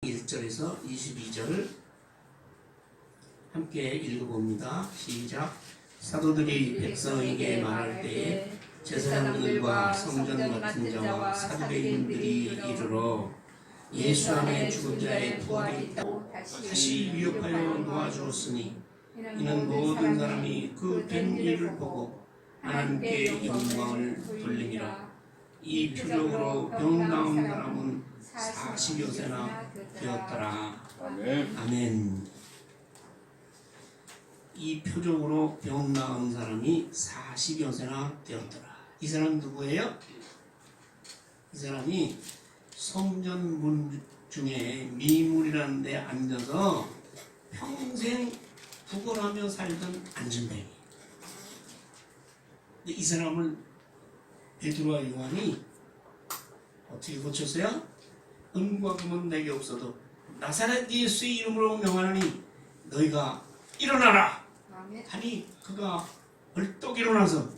1절에서 22절 함께 읽어봅니다. 시작. 사도들이 백성에게 말할 때에 제사장들과 성전 맡은 자와 사두개인들이 이르러 예수 안에 죽은 자의 부활이 있다고 다시 위협하여 놓아주었으니 이는 모든 사람이 그 된 일을 보고 하나님께 영광을 돌림이라. 이 표적으로 병 나은 사람은 40여 세나 되었더라. 아멘. 아멘. 이 표적으로 병 나은 사람이 40여 세나 되었더라. 이 사람 누구예요? 이 사람이 성전 문 중에 미물이라는 데 앉아서 평생 구걸하며 살던 안전뱅이. 근데 이 사람을 베드로와 요한이 어떻게 고쳤어요? 은과 금은 내게 없어도 나사렛 예수의 이름으로 명하노니 너희가 일어나라 하니 그가 벌떡 일어나서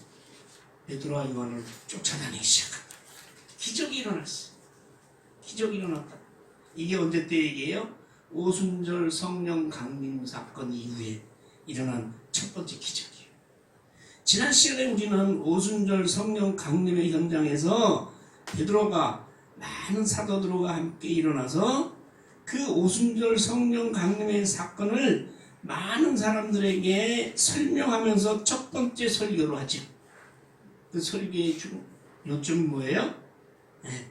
베드로와 요한을 쫓아다니기 시작한다. 기적이 일어났어. 기적이 일어났다. 이게 언제 때 얘기예요? 오순절 성령 강림 사건 이후에 일어난 첫 번째 기적이에요. 지난 시간에 우리는 오순절 성령 강림의 현장에서 베드로가 많은 사도들과 함께 일어나서 그 오순절 성령 강림의 사건을 많은 사람들에게 설명하면서 첫 번째 설교를 하죠. 그 설교의 요점이 뭐예요? 네.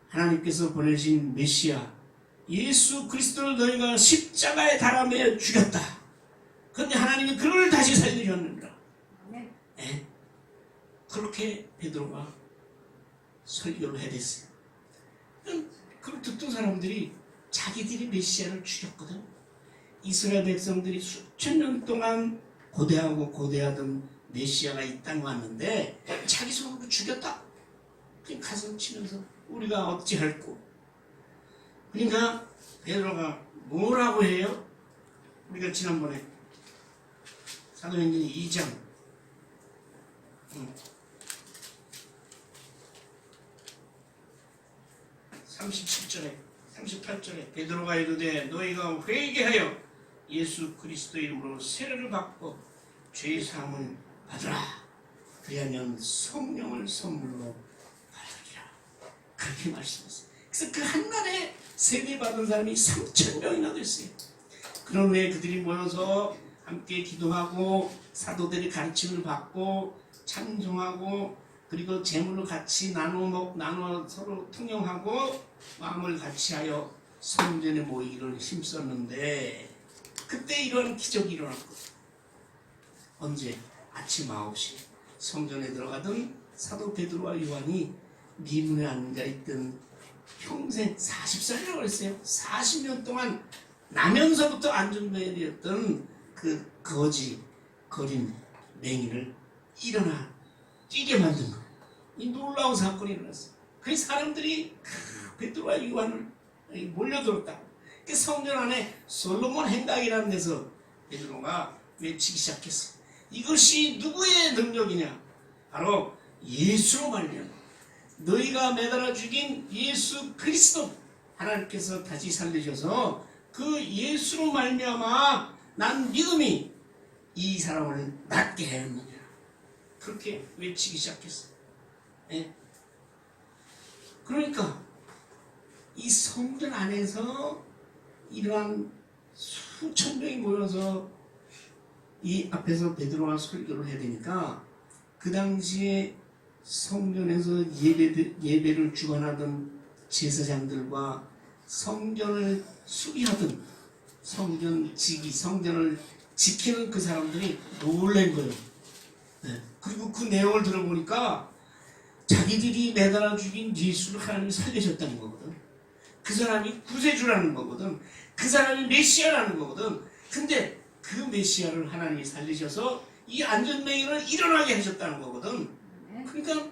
하나님께서 보내신 메시아 예수 그리스도를 너희가 십자가에 달아매 죽였다. 그런데 하나님이 그를 다시 살리셨느니라. 네. 그렇게 베드로가 설교를 해댔어요. 그걸 듣던 사람들이 자기들이 메시아를 죽였거든. 이스라엘 백성들이 수천 년 동안 고대하던 메시아가 이 땅에 왔는데 자기 손으로 죽였다. 그냥 가슴 치면서 우리가 어찌할꼬. 그러니까 베드로가 뭐라고 해요? 우리가 지난번에 사도행전 2장 37절에 38절에 베드로가 이르되 너희가 회개하여 예수 그리스도 이름으로 세례를 받고 죄 사함을 받으라. 그리하면 성령을 선물로 받으리라. 그렇게 말씀했어요. 그래서 그 한날에 세례 받은 사람이 3,000명이나 됐어요. 그런 후에 그들이 모여서 함께 기도하고 사도들의 가르침을 받고 찬송하고 그리고 재물을 같이 나눠 서로 통용하고 마음을 같이 하여 성전에 모이기를 힘썼는데 그때 이런 기적이 일어났거든요. 언제? 아침 9시 성전에 들어가던 사도 베드로와 요한이 미문에 앉아있던 평생 40살이라고 했어요. 40년 동안 나면서부터 안전뱅이였던 그 거지 거린 맹인을 일어나 뛰게 만든 거. 이 놀라운 사건이 일어났어요. 그 사람들이 베드로와 요한을 몰려들었다. 그 성전 안에 솔로몬 행각이라는 데서 베드로가 외치기 시작했어. 이것이 누구의 능력이냐? 바로 예수로 말미암아 너희가 매달아 죽인 예수 그리스도 하나님께서 다시 살리셔서 그 예수로 말미암아 난 믿음이 이 사람을 낫게 하였느냐. 그렇게 외치기 시작했어. 네? 그러니까 이 성전 안에서 이러한 수천 명이 모여서 이 앞에서 베드로와 설교를 해야 되니까 그 당시에 성전에서 예배를 주관하던 제사장들과 성전을 수비하던 성전을 지키는 그 사람들이 놀란 거예요. 네. 그리고 그 내용을 들어보니까 자기들이 매달아 죽인 예수를 하나님이 살리셨다는 거거든. 그 사람이 구세주라는 거거든. 그 사람이 메시아라는 거거든. 근데 그 메시아를 하나님이 살리셔서 이 안전뱅이를 일어나게 하셨다는 거거든. 그러니까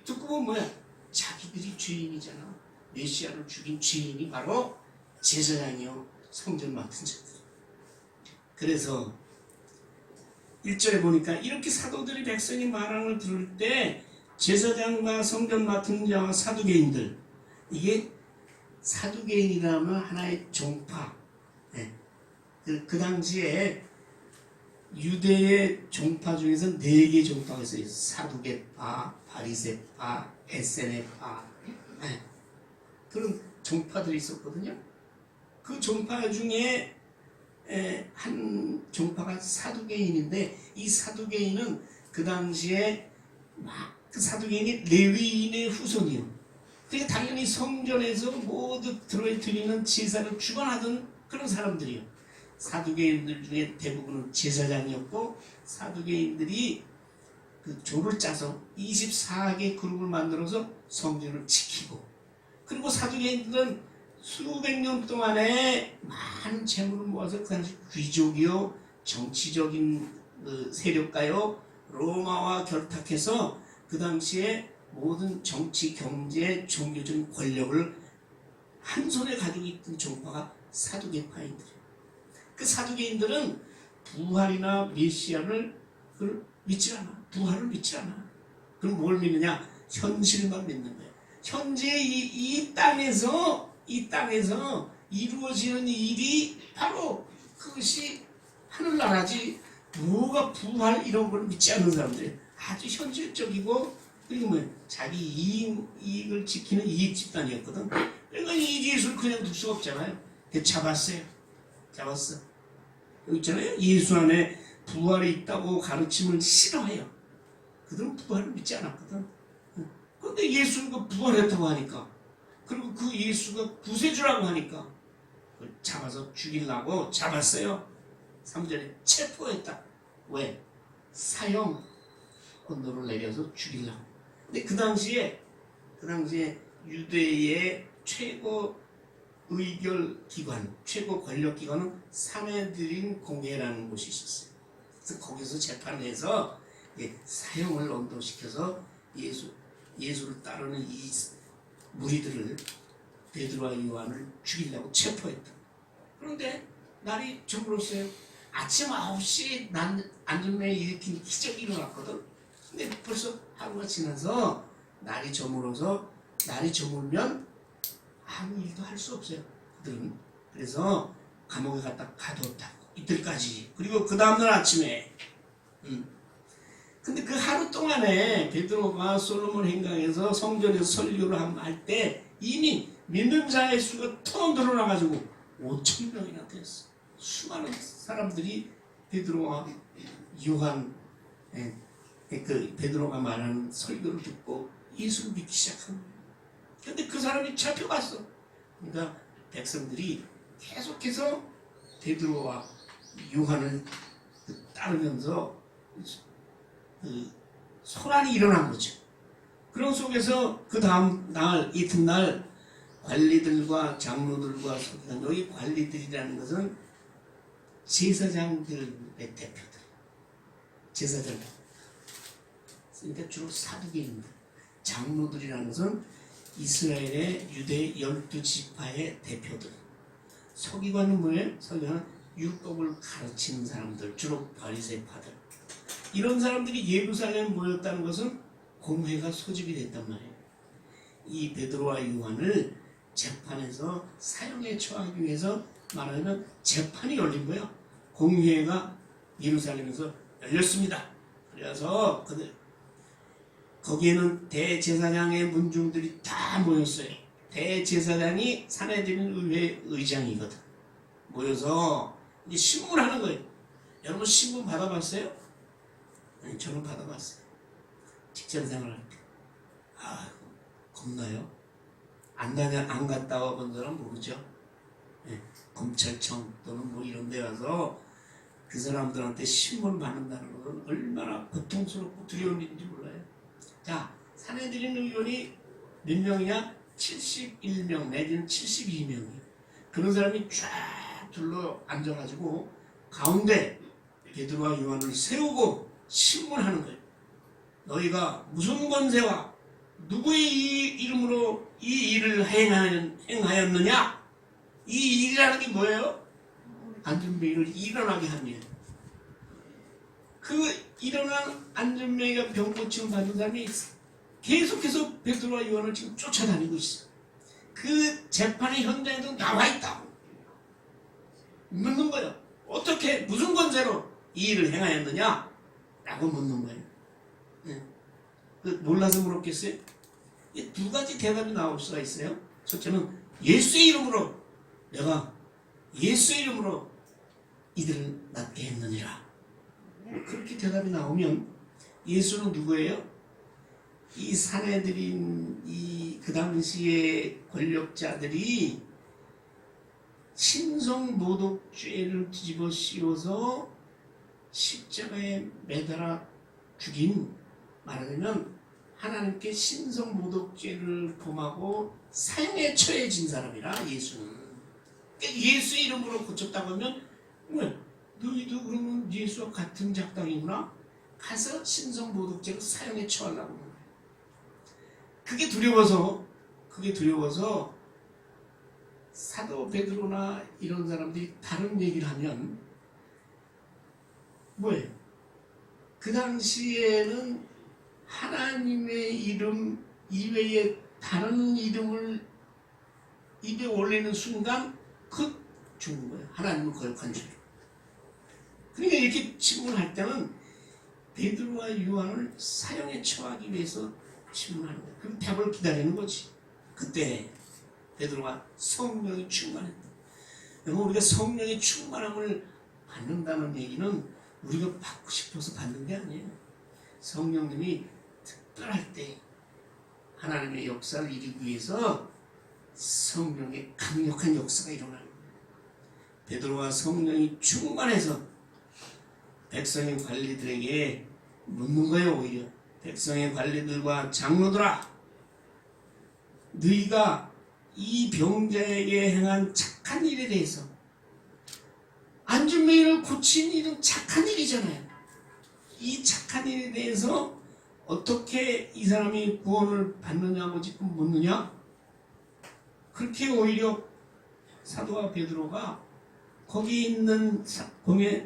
듣고 보면 뭐야? 자기들이 죄인이잖아. 메시아를 죽인 죄인이 바로 제사장이요 성전 맡은 자들. 그래서 1절에 보니까 이렇게 사도들이 백성의 말하는 걸 들을 때 제사장과 성전 맡은 자와 사두개인들 이게 사두개인이라는 하나의 종파. 예. 그 당시에 유대의 종파 중에서 4개 종파가 있어요. 사두개파, 바리새파, 에세네파. 예. 그런 종파들이 있었거든요. 그 종파 중에 한 종파가 사두개인인데, 이 사두개인은 그 당시에 그 사두개인이 레위인의 후손이요. 그러니까 당연히 성전에서 모두 드리는 제사를 주관하던 그런 사람들이요. 사두개인들 중에 대부분은 제사장이었고, 사두개인들이 그 조를 짜서 24개 그룹을 만들어서 성전을 지키고, 그리고 사두개인들은 수백 년 동안에 많은 재물을 모아서 그 당시 귀족이요, 정치적인 세력가요, 로마와 결탁해서 그 당시에 모든 정치, 경제, 종교적인 권력을 한 손에 가지고 있던 종파가 사두개파인들이에요. 그 사두개인들은 부활이나 메시아를 믿지 않아. 부활을 믿지 않아. 그럼 뭘 믿느냐? 현실만 믿는 거예요. 현재 이 땅에서 이루어지는 일이 바로 그것이 하늘나라지, 뭐가 부활 이런 걸 믿지 않는 사람들이 아주 현실적이고, 그리고 뭐 자기 이익을 지키는 이익 집단이었거든. 그러니까 이 예수를 그냥 둘 수가 없잖아요. 잡았어요. 잡았어. 여기 있잖아요. 예수 안에 부활이 있다고 가르침을 싫어해요. 그들은 부활을 믿지 않았거든. 그런데 예수가 부활했다고 하니까, 그리고 그 예수가 구세주라고 하니까 잡아서 죽이려고 잡았어요. 3절에 체포했다. 왜? 사형 언도를 내려서 죽이려고. 근데 그 당시에 유대의 최고 의결 기관, 최고 권력 기관은 사내들인 공회라는 곳이 있었어요. 그래서 거기서 재판을 해서 사형을 언도시켜서 예수를 따르는 이 무리들을, 베드로와 요한을 죽이려고 체포했다. 그런데 날이 저물었어요. 아침 9시에 안전매에 일으킨 기적이 일어났거든. 근데 벌써 하루가 지나서 날이 저물면 아무 일도 할 수 없어요. 그들은. 그래서 감옥에 갖다 가두었다. 이틀까지. 그리고 그 다음날 아침에 근데 그 하루 동안에 베드로가 솔로몬 행강에서 성전에서 설교를 할 때 이미 믿는 자의 수가 텅 늘어나가지고 5,000명이나 됐어. 수많은 사람들이 베드로와 요한, 그 베드로가 말하는 설교를 듣고 예수를 믿기 시작한 거예요. 근데 그 사람이 잡혀갔어. 그러니까 백성들이 계속해서 베드로와 요한을 따르면서 소란이 일어난 거죠. 그런 속에서 그 다음 날, 이튿날 관리들과 장로들과 서기관, 여기 관리들이라는 것은 제사장들의 대표들, 제사장들. 그러니까 주로 사두개인들. 장로들이라는 것은 이스라엘의 유대 12지파의 대표들. 서기관은 뭐예요? 서기관은 율법을 가르치는 사람들, 주로 바리새파들. 이런 사람들이 예루살렘에 모였다는 것은 공회가 소집이 됐단 말이에요. 이 베드로와 요한을 재판에서 사형에 처하기 위해서 말하면 재판이 열린 거예요. 공회가 예루살렘에서 열렸습니다. 그래서 거기에는 대제사장의 문중들이 다 모였어요. 대제사장이 사내들인 의회 의장이거든. 모여서 이제 신문을 하는 거예요. 여러분 신문 받아봤어요? 아니, 저는 받아봤어요. 직장생활 할 때. 겁나요? 안 갔다 와본 사람 모르죠? 검찰청 또는 뭐 이런 데 가서 그 사람들한테 신문 받는다는 것은 얼마나 고통스럽고 두려운 일인지 몰라요. 자, 사내들인 의원이 몇 명이냐? 71명 내지는 72명이에요. 그런 사람이 쫙 둘러 앉아가지고 가운데 베드로와 요한을 세우고 신문하는 거예요. 너희가 무슨 권세와 누구의 이름으로 이 일을 행하였느냐? 이 일이라는 게 뭐예요? 안전뱅이를 일어나게 하며, 그 일어난 안전뱅이가 병고침 받은 사람이 계속해서 베드로와 요한을 지금 쫓아다니고 있어. 그 재판의 현장에도 나와 있다고 묻는 거예요. 어떻게 무슨 권세로 이 일을 행하였느냐? 라고 묻는 거예요. 네. 몰라서 물었겠어요? 두 가지 대답이 나올 수가 있어요. 첫째는 예수의 이름으로 내가 예수의 이름으로 이들을 낫게 했느니라. 그렇게 대답이 나오면 예수는 누구예요? 이 사내들인 그 당시의 권력자들이 신성모독죄를 뒤집어 씌워서 십자가에 매달아 죽인, 말하자면 하나님께 신성모독죄를 범하고 사형에 처해진 사람이라 예수는. 그러니까 예수 이름으로 고쳤다고 하면 왜? 너희도 그러면 예수와 같은 작당이구나? 가서 신성모독죄로 사형에 처하려고 하는 거예요. 그게 두려워서 사도 베드로나 이런 사람들이 다른 얘기를 하면 뭐예요? 그 당시에는 하나님의 이름 이외에 다른 이름을 입에 올리는 순간 그 죽는 거예요. 하나님을 거역한 죄로. 그러니까 이렇게 질문할 때는 베드로와 요한을 사형에 처하기 위해서 질문하는 거예요. 그럼 답을 기다리는 거지. 그때 베드로가 성령이 충만했다. 여러분, 우리가 성령의 충만함을 받는다는 얘기는 우리가 받고 싶어서 받는 게 아니에요. 성령님이 특별할 때 하나님의 역사를 이루기 위해서 성령의 강력한 역사가 일어나는 거예요. 베드로와 성령이 충만해서 백성의 관리들에게 묻는 거예요. 오히려 백성의 관리들과 장로들아, 너희가 이 병자에게 행한 착한 일에 대해서, 안진뱅이를 고친 일은 착한 일이잖아요. 이 착한 일에 대해서 어떻게 이 사람이 구원을 받느냐고 지금 묻느냐? 그렇게 오히려 사도와 베드로가 거기 있는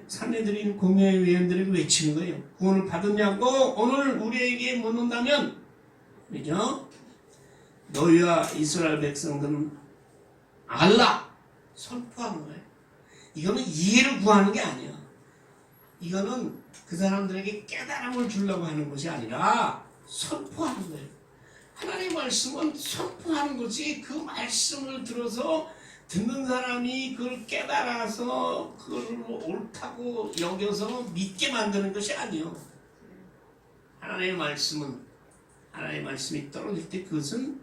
사내들인 공회의원들에게 외치는 거예요. 구원을 받았냐고 오늘 우리에게 묻는다면, 그죠? 너희와 이스라엘 백성들은 알라 선포하는 거예요. 이거는 이해를 구하는 게 아니야. 이거는 그 사람들에게 깨달음을 주려고 하는 것이 아니라 선포하는 거예요. 하나님의 말씀은 선포하는 거지, 그 말씀을 들어서 듣는 사람이 그걸 깨달아서 그걸 옳다고 여겨서 믿게 만드는 것이 아니요. 하나님의 말씀이 떨어질 때 그것은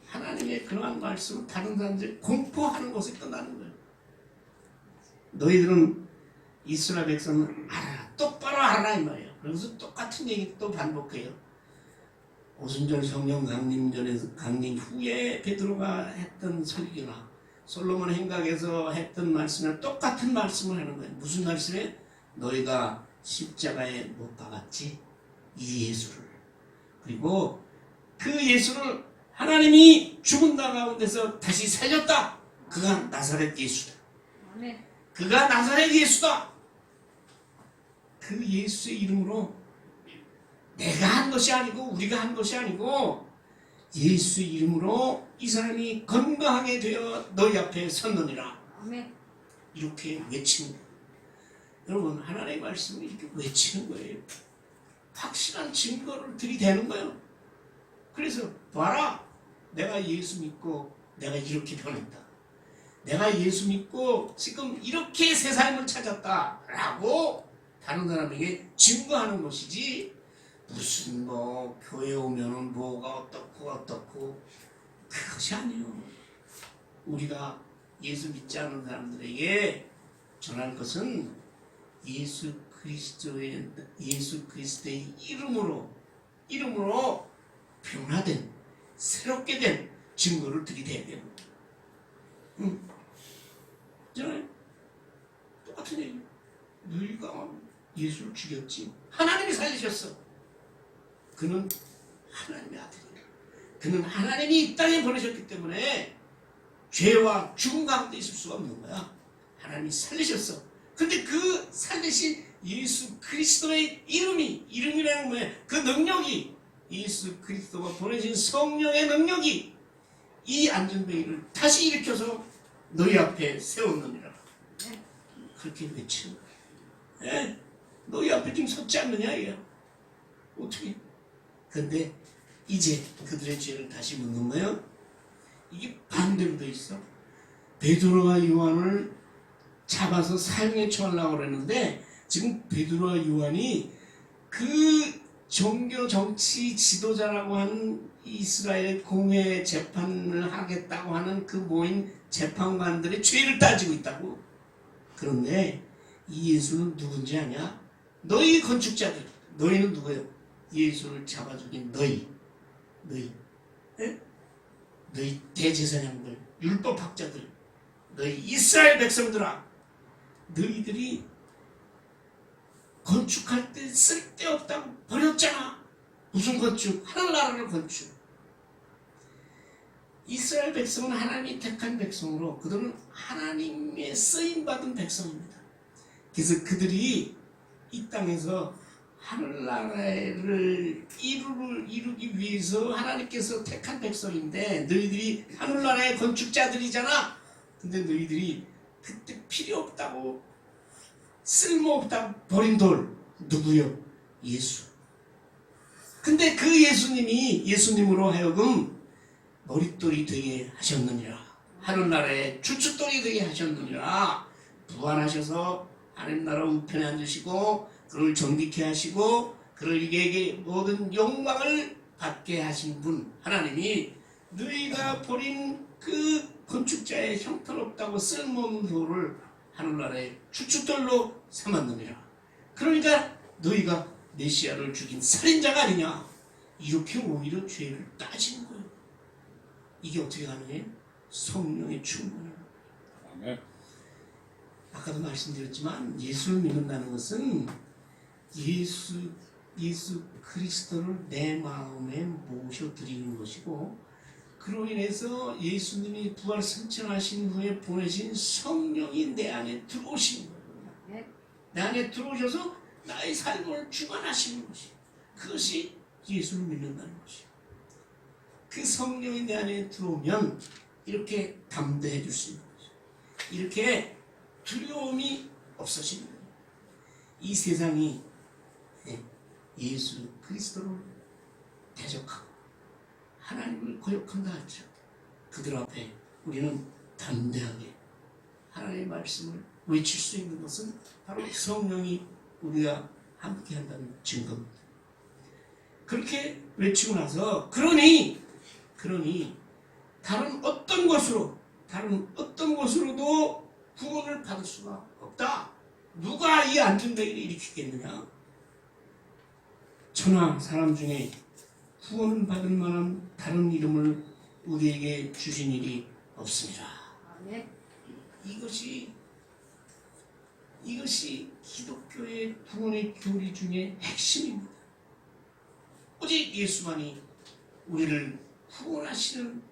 하나님의 그러한 말씀을 다른 사람들이 공포하는 것에 끝나는 거예요. 너희들은 이스라엘 백성은 알아라, 똑바로 알아라 이 말이에요. 그래서 똑같은 얘기 또 반복해요. 오순절 성령 강림 후에 베드로가 했던 설교나 솔로몬 행각에서 했던 말씀을 똑같은 말씀을 하는 거예요. 무슨 말씀이에요? 너희가 십자가에 못 박았지? 이 예수를. 그리고 그 예수를 하나님이 죽은 자 가운데서 다시 살렸다. 그가 나사렛 예수다. 그가 나사렛 예수다. 그 예수의 이름으로 내가 한 것이 아니고 우리가 한 것이 아니고 예수의 이름으로 이 사람이 건강하게 되어 너희 앞에 섰느니라. 이렇게 외치는 거예요. 여러분, 하나님의 말씀을 이렇게 외치는 거예요. 확실한 증거를 들이대는 거예요. 그래서 봐라, 내가 예수 믿고 내가 이렇게 변했다. 내가 예수 믿고 지금 이렇게 새 삶을 찾았다 라고 다른 사람에게 증거하는 것이지, 무슨 교회 오면은 뭐가 어떻고 그것이 아니에요. 우리가 예수 믿지 않는 사람들에게 전할 것은 예수 그리스도의 이름으로 변화된 새롭게 된 증거를 들이대야 돼요. 있잖아요. 똑같은 얘기. 너희가 예수를 죽였지. 하나님이 살리셨어. 그는 하나님의 아들이에요. 그는 하나님이 이 땅에 보내셨기 때문에 죄와 죽음 가운데 있을 수가 없는 거야. 하나님이 살리셨어. 근데 그 살리신 예수 그리스도의 이름이라는 뭐예요? 그 능력이, 예수 그리스도가 보내신 성령의 능력이 이 안전뱅이를 다시 일으켜서 너희 앞에 세웠느니라. 그렇게 외치는 거예요. 예? 너희 앞에 지금 섰지 않느냐 이게. 어떻게? 근데 이제 그들의 죄를 다시 묻는 거예요. 이게 반대로 돼 있어. 베드로와 요한을 잡아서 사형에 처하려고 그랬는데 지금 베드로와 요한이 그 종교 정치 지도자라고 하는 이스라엘 공회 재판을 하겠다고 하는 그 모인 재판관들의 죄를 따지고 있다고. 그런데 이 예수는 누군지 아냐? 너희 건축자들. 너희는 누구예요? 예수를 잡아 죽인 너희. 에? 너희 대제사장들, 율법학자들, 너희 이스라엘 백성들아, 너희들이 건축할 때 쓸데없다고 버렸잖아. 무슨 건축? 하늘나라를 건축. 이스라엘 백성은 하나님이 택한 백성으로 그들은 하나님의 쓰임받은 백성입니다. 그래서 그들이 이 땅에서 하늘나라를 이루기 위해서 하나님께서 택한 백성인데 너희들이 하늘나라의 건축자들이잖아. 근데 너희들이 그때 필요 없다고 쓸모없다고 버린 돌 누구요? 예수. 근데 그 예수님으로 하여금 머릿돌이 되게 하셨느니라. 하늘나라의 주춧돌이 되게 하셨느니라. 부활하셔서 하늘나라 우편에 앉으시고 그를 정직케 하시고 그에게 모든 영광을 받게 하신 분 하나님이 너희가 버린 그 건축자의 형편없다고 쓸모없는 돌을 하늘나라의 주춧돌로 삼았느니라. 그러니까 너희가 메시아를 죽인 살인자가 아니냐. 이렇게 오히려 죄를 따지는 거예요. 이게 어떻게 가능해요? 성령의 충만함. 아멘. 아까도 말씀드렸지만 예수를 믿는다는 것은 예수 그리스도를 내 마음에 모셔드리는 것이고 그로 인해서 예수님이 부활 승천하신 후에 보내신 성령이 내 안에 들어오시는 거예요. 내 안에 들어오셔서 나의 삶을 주관하시는 것이 그것이 예수를 믿는다는 것이에요. 그 성령이 내 안에 들어오면 이렇게 담대해 줄 수 있는 거죠. 이렇게 두려움이 없어지는 거예요. 이 세상이 예수 그리스도를 대적하고 하나님을 거역한다 할지라도 그들 앞에 우리는 담대하게 하나님의 말씀을 외칠 수 있는 것은 바로 성령이 우리가 함께 한다는 증거입니다. 그렇게 외치고 나서 그러니 다른 어떤 것으로도 구원을 받을 수가 없다. 누가 이 안전뱅이를 일으키겠느냐? 천하 사람 중에 구원을 받을 만한 다른 이름을 우리에게 주신 일이 없습니다. 이것이 기독교의 구원의 교리 중에 핵심입니다. 오직 예수만이 우리를 구원하시는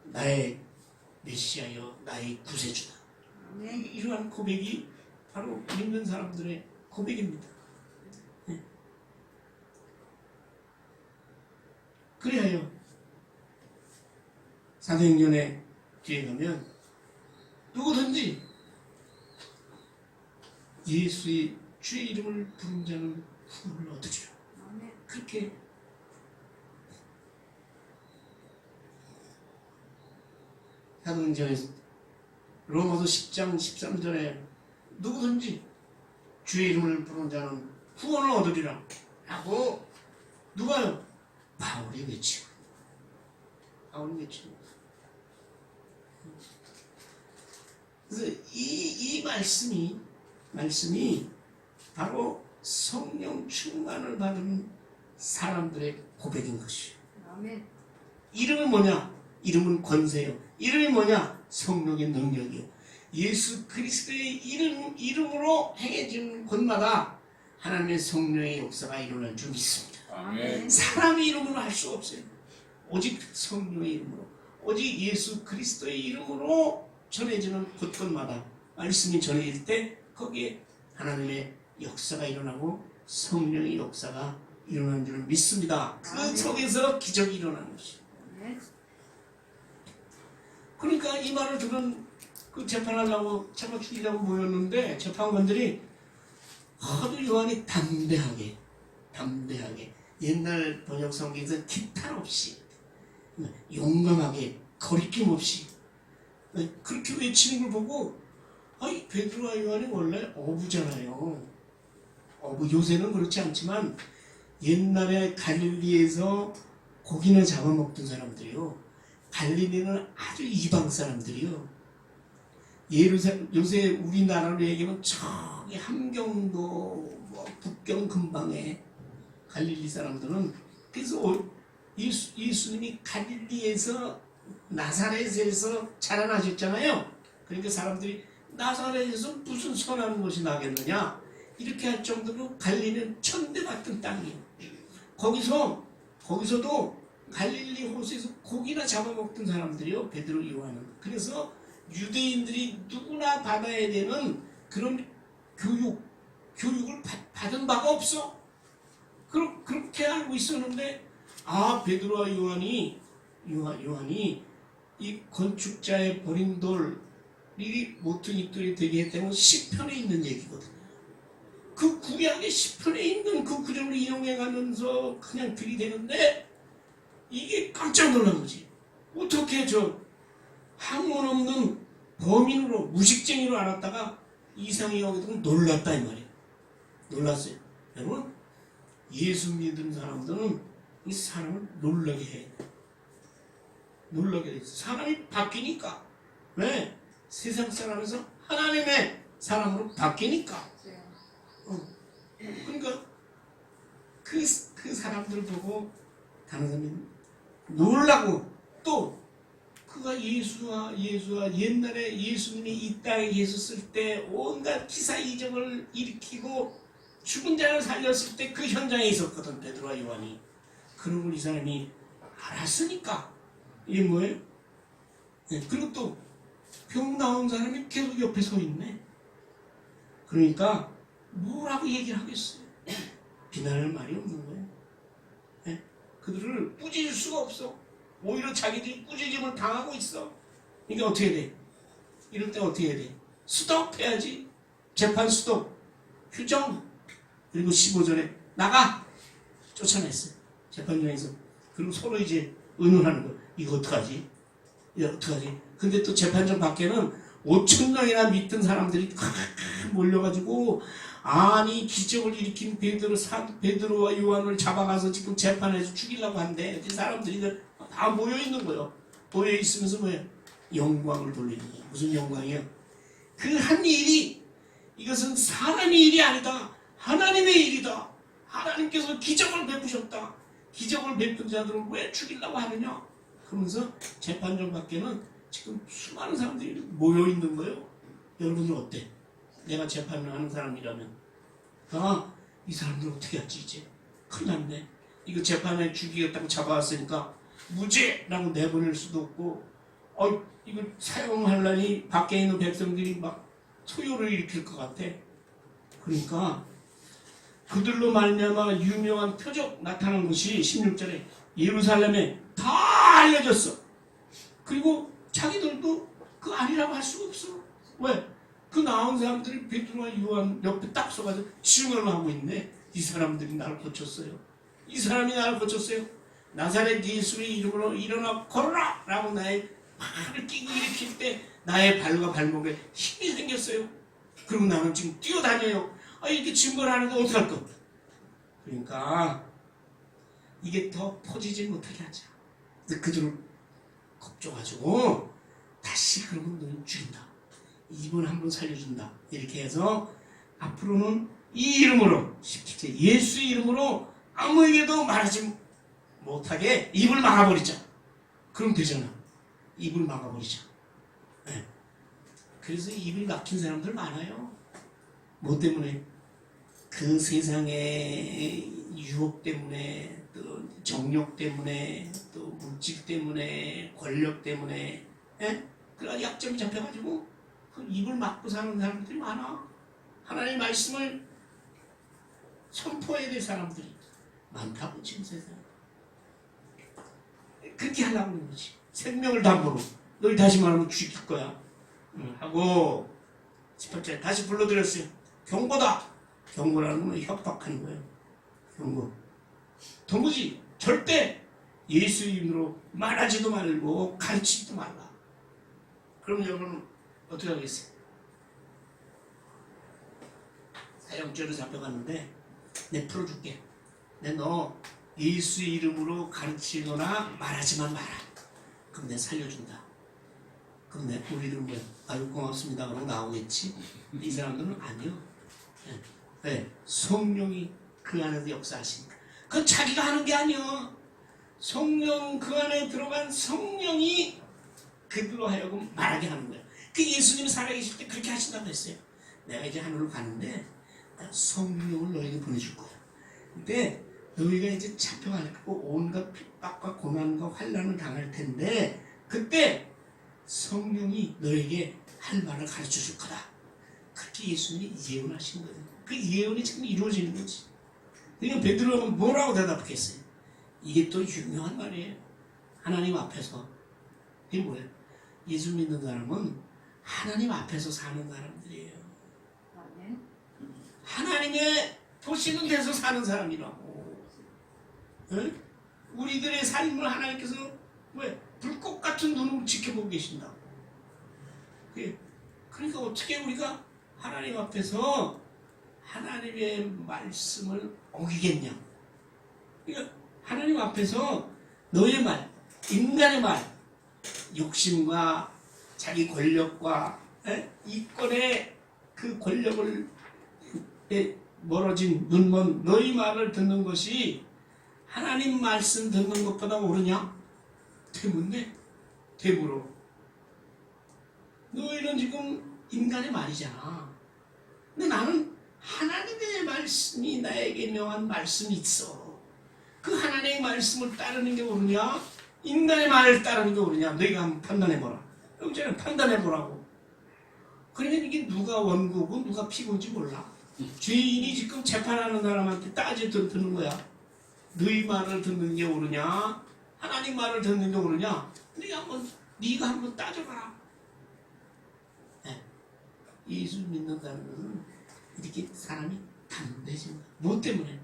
나의 메시아여 나의 구세주다. 이러한 고백이 바로 믿는 사람들의 고백입니다. 그리하여 사도행전에 뒤에 가면 누구든지 예수의 주의 이름을 부른 자는 구원을 얻으리라. 그렇게 사도행전에 로마서 10장 13절에 누구든지 주의 이름을 부른 자는 구원을 얻으리라 라고 누가요? 바울이 외치고 그래서 이 말씀이 바로 성령 충만을 받은 사람들의 고백인 것이에요. 아멘. 이름은 뭐냐? 이름은 권세요. 이름이 뭐냐? 성령의 능력이요. 예수 그리스도의 이름으로 행해지는 곳마다 하나님의 성령의 역사가 일어날 줄 믿습니다. 아멘. 사람의 이름으로 할 수 없어요. 오직 성령의 이름으로, 오직 예수 그리스도의 이름으로 전해지는 곳곳마다 말씀이 전해질 때 거기에 하나님의 역사가 일어나고 성령의 역사가 일어나는 줄 믿습니다. 그 속에서 기적이 일어나는 것이에요. 그러니까 이 말을 들은 그 재판하려고 잡아 죽이려고 모였는데 재판관들이 하도 요한이 담대하게 옛날 번역 성경에서 기탄 없이 용감하게 거리낌 없이 그렇게 외치는 걸 보고 아이 베드로와 요한이 원래 어부잖아요. 어부 요새는 그렇지 않지만 옛날에 갈릴리에서 고기를 잡아먹던 사람들이요. 갈릴리는 아주 이방 사람들이요. 요새 우리나라로 얘기하면 저기 함경도 뭐 북경 근방에 갈릴리 사람들은 그래서 예수님이 갈릴리에서 나사렛에서 자라나셨잖아요. 그러니까 사람들이 나사렛에서 무슨 선한 것이 나겠느냐 이렇게 할 정도로 갈릴리는 천대받던 땅이에요. 거기서도 갈릴리 호수에서 고기나 잡아먹던 사람들이요. 베드로 요한은. 그래서 유대인들이 누구나 받아야 되는 그런 교육을 받은 바가 없어. 그렇게 알고 있었는데 베드로와 요한이 이 건축자의 버린 돌이 모퉁이돌이 되게 했다는 건 시편에 있는 얘기거든요. 그 구약의 시편에 있는 그 구절을 이용해가면서 그냥 들이대는데 이게 깜짝 놀란 거지. 어떻게 저 학문 없는 범인으로 무식쟁이로 알았다가 이상히 여기도 놀랐다 이 말이에요. 놀랐어요. 여러분 예수 믿는 사람들은 이 사람을 놀라게 해. 놀라게 돼. 사람이 바뀌니까. 왜? 세상 사람에서 하나님의 사람으로 바뀌니까. 그러니까 그 사람들 보고 다른 사람이 놀라고 또 그가 예수와 옛날에 예수님이 이 땅에 계셨을 때 온갖 기사 이적을 일으키고 죽은 자를 살렸을 때 그 현장에 있었거든 베드로와 요한이. 그런 걸 이 사람이 알았으니까 이게 뭐예요? 네, 그리고 또 병 나온 사람이 계속 옆에 서 있네. 그러니까 뭐라고 얘기를 하겠어요? 비난할 말이 없는 거예요. 네? 그들을 꾸짖을 수가 없어. 오히려 자기들이 꾸짖음을 당하고 있어. 이게 어떻게 돼? 이럴 때 어떻게 해야 돼? 수독해야지. 재판 수독, 휴정. 그리고 15절에 나가! 쫓아냈어요. 재판장에서. 그리고 서로 이제 의논하는 거예요. 이거 어떡하지? 근데 또 재판장 밖에는 5,000명이나 믿던 사람들이 몰려가지고 아니 기적을 일으킨 베드로와 요한을 잡아가서 지금 재판에서 죽이려고 한대. 그 사람들이 다 모여있는 거예요. 모여있으면서 뭐예요? 영광을 돌리는 거예요. 무슨 영광이에요? 그 한 일이 이것은 사람의 일이 아니다. 하나님의 일이다. 하나님께서 기적을 베푸셨다. 기적을 베푼 자들을 왜 죽이려고 하느냐? 그러면서 재판장 밖에는 지금 수많은 사람들이 모여있는 거예요. 여러분들 어때? 내가 재판을 하는 사람이라면 이 사람들 어떻게 하지 이제? 큰일 났네. 이거 재판에 죽이겠다고 잡아왔으니까 무죄라고 내보낼 수도 없고 이거 사용하려니 밖에 있는 백성들이 막 소요를 일으킬 것 같아. 그러니까 그들로 말미암아 유명한 표적 나타난 것이 16절에 예루살렘에 다 알려졌어. 그리고 자기들도 그 아니라고 할 수가 없어. 왜? 그 나온 사람들이 베드로와 요한 옆에 딱 서가지고 증언을 하고 있네. 이 사람들이 나를 고쳤어요. 이 사람이 나를 고쳤어요. 나사렛 예수의 이름으로 일어나 걸어라! 라고 나의 팔을 끼고 일으킬 때 나의 발과 발목에 힘이 생겼어요. 그리고 나는 지금 뛰어다녀요. 이렇게 증거를 하는데 어떡할 거? 그러니까 이게 더 퍼지지 못하게 하자. 그들을 겁줘가지고 다시 그러면 너는 죽인다. 이분 한 번 살려준다. 이렇게 해서 앞으로는 이 이름으로 17절 예수의 이름으로 아무에게도 말하지 못하게 입을 막아버리자. 그럼 되잖아. 입을 막아버리자. 네. 그래서 입을 막힌 사람들 많아요. 뭐 때문에? 그 세상의 유혹 때문에, 또 정욕 때문에, 또 물질 때문에, 권력 때문에, 그런 약점이 잡혀가지고 그 입을 막고 사는 사람들이 많아. 하나님의 말씀을 선포해야 될 사람들이 많다고 지금 세상에. 그렇게 하려고 하는 거지. 생명을 담보로 너희 다시 말하면 죽일 거야. 하고 18절에 다시 불러들였어요. 경고다. 경고라는 건 협박하는 거예요. 경고. 도무지 절대 예수 이름으로 말하지도 말고 가르치지도 말라. 그럼 여러분 어떻게 하겠어요? 사형죄로 잡혀갔는데 내 풀어줄게. 내 너 예수 이름으로 가르치거나 말하지만 마라. 그럼 내 살려준다. 그럼 내 우리는 뭐야? 아유 고맙습니다. 그러고 나오겠지. 이 사람들은 아니요. 네. 성령이 그 안에서 역사하시니까. 그건 자기가 하는 게 아니야. 성령 그 안에 들어간 성령이 그들로 하여금 말하게 하는 거야. 그 예수님이 살아계실 때 그렇게 하신다고 했어요. 내가 이제 하늘로 가는데 성령을 너에게 보내줄 거야. 근데 너희가 이제 잡혀가고 온갖 핍박과 고난과 환난을 당할 텐데 그때 성령이 너에게 할 말을 가르쳐 줄 거다. 그렇게 예수님이 예언하신 거예요. 그 예언이 지금 이루어지는 거지. 그러니까 베드로가 뭐라고 대답했어요? 이게 또 유명한 말이에요. 하나님 앞에서. 이게 뭐예요? 예수 믿는 사람은 하나님 앞에서 사는 사람들이에요. 하나님의 도시는 돼서 사는 사람이라고. 네? 우리들의 삶을 하나님께서 왜 불꽃 같은 눈으로 지켜보고 계신다고. 그러니까 어떻게 우리가 하나님 앞에서 하나님의 말씀을 어기겠냐. 그러니까 하나님 앞에서 너의 말, 인간의 말, 욕심과 자기 권력과 이권의 그 권력을 멀어진 눈먼 너희 말을 듣는 것이 하나님 말씀 듣는 것보다 옳으냐? 되묻네. 되물어. 너희는 지금 인간의 말이잖아. 근데 나는 하나님의 말씀이 나에게 명한 말씀이 있어. 그 하나님의 말씀을 따르는 게 옳으냐? 인간의 말을 따르는 게 옳으냐? 너희가 한번 판단해보라. 여기는 판단해보라고. 그러면 이게 누가 원고고 누가 피고인지 몰라. 죄인이 지금 재판하는 사람한테 듣는 거야. 너희 말을 듣는 게 옳으냐? 하나님 말을 듣는 게 옳으냐? 네가 한번 따져봐라. 네. 예수 믿는다는 것은 이렇게 사람이 담대해진다. 뭐 때문에?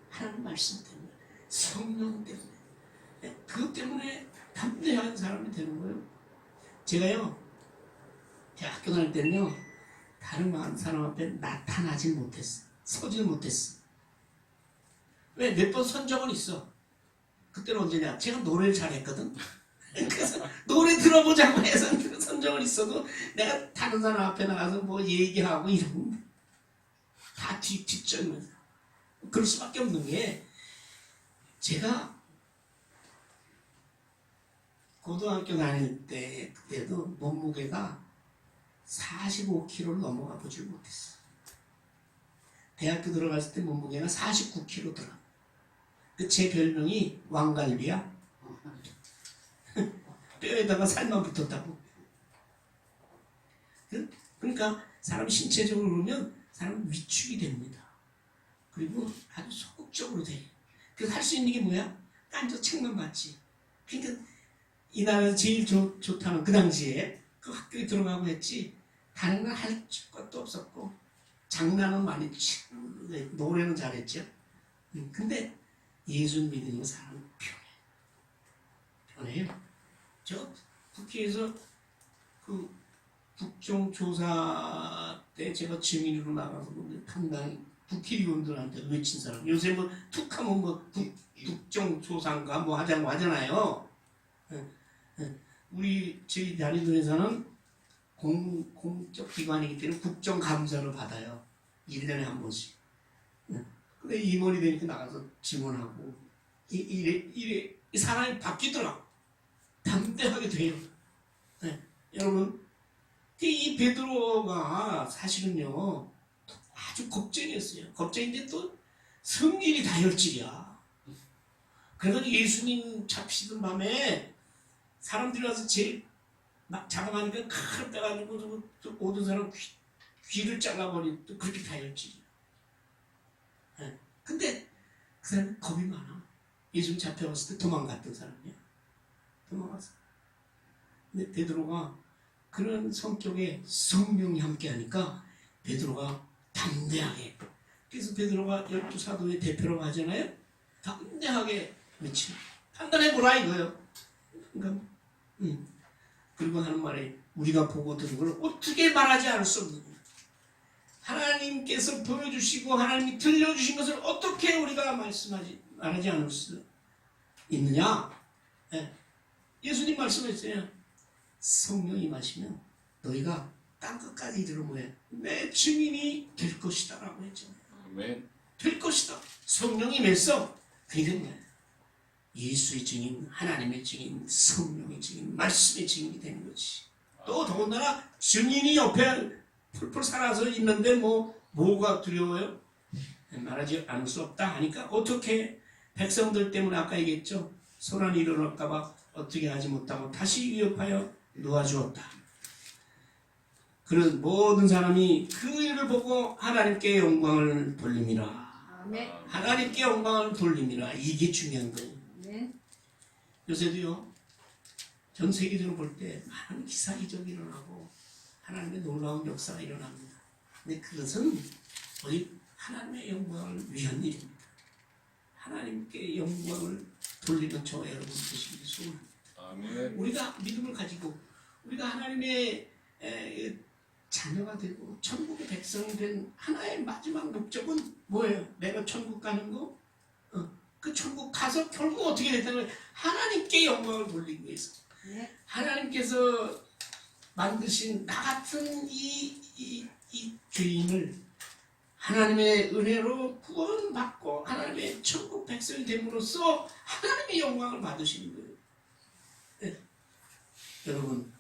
하나님 말씀 때문에. 성령 때문에. 네. 그것 때문에 담대한 사람이 되는 거예요. 제가요, 대학교 다닐 때는요, 다른 사람 앞에 나타나지 못했어. 서질 못했어. 왜? 몇 번 선정은 있어. 그때는 언제냐? 제가 노래를 잘했거든. 그래서 노래 들어보자고 해서 선정을 있어도 내가 다른 사람 앞에 나가서 뭐 얘기하고 이러면 다 뒷전면서 그럴 수밖에 없는 게 제가 고등학교 다닐 때 그때도 몸무게가 45kg를 넘어가 보질 못했어. 대학교 들어갔을 때 몸무게가 49kg 들어. 제 별명이 왕갈비야. 뼈에다가 살만 붙었다고. 그러니까 사람 신체적으로 그러면 사람 위축이 됩니다. 그리고 아주 소극적으로 돼. 그래서 할 수 있는 게 뭐야? 앉아서 책만 봤지. 그러니까 이 나라에서 제일 좋다는 그 당시에 그 학교에 들어가고 했지 다른 건 할 것도 없었고 장난은 많이 치고 노래는 잘했죠. 근데 예수 믿는 사람은 편해요. 저 국회에서 그 국정조사 때 제가 증인으로 나가서 상당히 국회의원들한테 외친 사람. 요새 뭐 툭하면 뭐 국정조사인가 뭐 하자고 하잖아요. 우리 저희 다니던 회사는 공적 기관이기 때문에 국정감사를 받아요. 1년에 한 번씩. 근데 임원이 되니까 나가서 질문하고 이래 사람이 바뀌더라고. 담대하게 돼요. 네. 여러분 이 베드로가 사실은요 아주 겁쟁이였어요. 겁쟁인데 또 성질이 다혈질이야. 그래서 예수님 잡히던 밤에 사람들이 와서 막 잡아가니까 칼을 빼가지고 모든 사람 귀를 잘라버리고 또 그렇게 다혈질이야. 네. 근데 그 사람이 겁이 많아. 예수님 잡혀갔을 때 도망갔던 사람이야. 도망갔어. 근데 베드로가 그런 성격에 성령이 함께하니까 베드로가 담대하게, 그래서 베드로가 12사도의 대표라고 하잖아요. 담대하게 외치 판단해보라 이거예요. 그러니까 그리고 하는 말에 우리가 보고 들은 걸 어떻게 말하지 않을 수 없는 거예요. 하나님께서 보여주시고 하나님이 들려주신 것을 어떻게 우리가 말하지 않을 수 있느냐. 네. 예수님 말씀했어요. 성령이 마시면 너희가 땅끝까지 이르러 뭐예요? 내 증인이 될 것이다 라고 했잖아요. 아멘. 될 것이다. 성령이 맺어. 그게 뭐예요? 예수의 증인, 하나님의 증인, 성령의 증인, 말씀의 증인이 되는 거지. 또 더군다나 증인이 옆에 풀풀 살아서 있는데 뭐가 두려워요? 말하지 않을 수 없다 하니까 어떻게 백성들 때문에 아까 얘기했죠. 소란이 일어날까 봐 어떻게 하지 못하고 다시 위협하여 놓아주었다. 그런 모든 사람이 그 일을 보고 하나님께 영광을 돌립니다. 아멘. 하나님께 영광을 돌립니다. 이게 중요한 거예요. 네. 요새도요, 전 세계적으로 볼 때 많은 기사 이적이 일어나고 하나님의 놀라운 역사가 일어납니다. 근데 그것은 오직 하나님의 영광을 위한 일입니다. 하나님께 영광을 돌리는 저와 여러분 되시길 소원합니다. 아멘. 우리가 믿음을 가지고 우리가 하나님의 자녀가 되고 천국의 백성이 된 하나의 마지막 목적은 뭐예요? 내가 천국 가는 거? 그 천국 가서 결국 어떻게 됐다면 하나님께 영광을 돌리기 위해서. 네. 하나님께서 만드신 나 같은 이 죄인을 하나님의 은혜로 구원받고 하나님의 천국 백성이 됨으로써 하나님의 영광을 받으시는 거예요. 네. 여러분,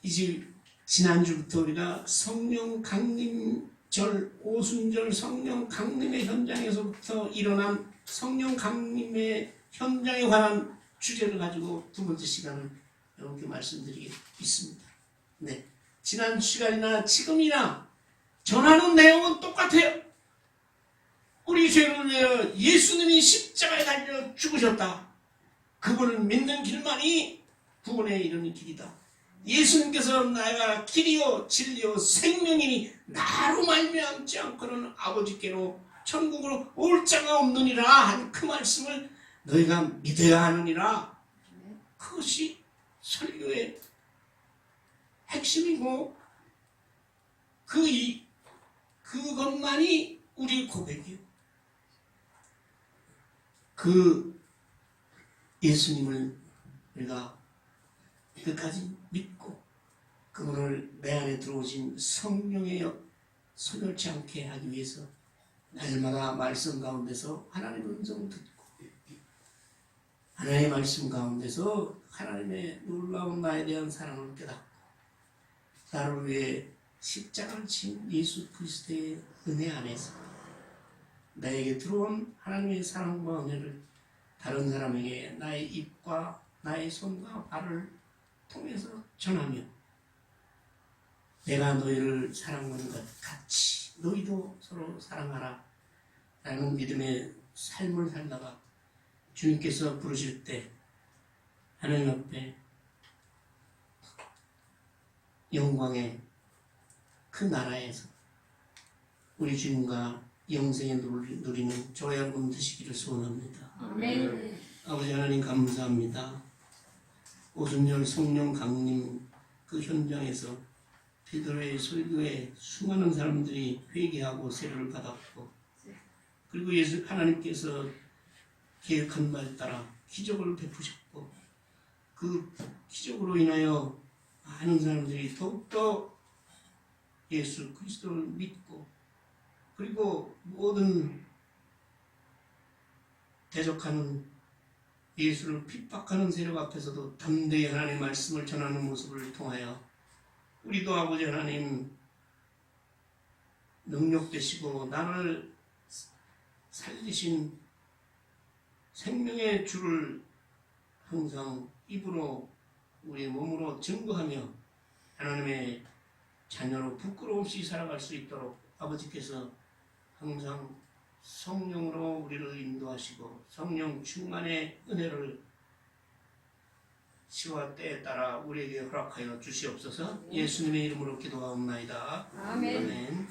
이제 지난주부터 우리가 성령 강림절, 오순절 성령 강림의 현장에서부터 일어난 성령 강림의 현장에 관한 주제를 가지고 두 번째 시간을 여러분께 말씀드리겠습니다. 네, 지난 시간이나 지금이나 전하는 내용은 똑같아요. 우리 죄를 위하여 예수님이 십자가에 달려 죽으셨다. 그분을 믿는 길만이 구원에 이르는 길이다. 예수님께서 나가 길이요 진리요 생명이니 나로 말미암지 않고는 아버지께로 천국으로 올 자가 없느니라 한 그 말씀을 너희가 믿어야 하느니라. 그것이 설교의 핵심이고 그것만이 우리의 고백이에요. 그 예수님을 우리가 끝까지 믿고 그분을 내 안에 들어오신 성령의 소멸치 않게 하기 위해서 날마다 말씀 가운데서 하나님의 음성을 듣고 하나님의 말씀 가운데서 하나님의 놀라운 나에 대한 사랑을 깨닫고 나를 위해 십자가를 진 예수 그리스도의 은혜 안에서 나에게 들어온 하나님의 사랑과 은혜를 다른 사람에게 나의 입과 나의 손과 발을 통해서 전하며 내가 너희를 사랑하는 것 같이 너희도 서로 사랑하라 라는 믿음의 삶을 살다가 주님께서 부르실 때 하나님 앞에 영광의 그 나라에서 우리 주님과 영생에 누리는 저와 여러분 되시기를 소원합니다. 아멘. 아버지 하나님 감사합니다. 오순절 성령 강림 그 현장에서 베드로의 설교에 수많은 사람들이 회개하고 세례를 받았고 그리고 예수 하나님께서 계획한 말 따라 기적을 베푸셨고 그 기적으로 인하여 많은 사람들이 더욱더 예수 그리스도를 믿고 그리고 모든 대적하는 예수를 핍박하는 세력 앞에서도 담대히 하나님의 말씀을 전하는 모습을 통하여 우리도 아버지 하나님 능력 되시고 나를 살리신 생명의 주를 항상 입으로 우리 몸으로 증거하며 하나님의 자녀로 부끄러움 없이 살아갈 수 있도록 아버지께서 항상 성령으로 우리를 인도하시고 성령 충만의 은혜를 시와 때에 따라 우리에게 허락하여 주시옵소서. 예수님의 이름으로 기도하옵나이다. 아멘. 아멘.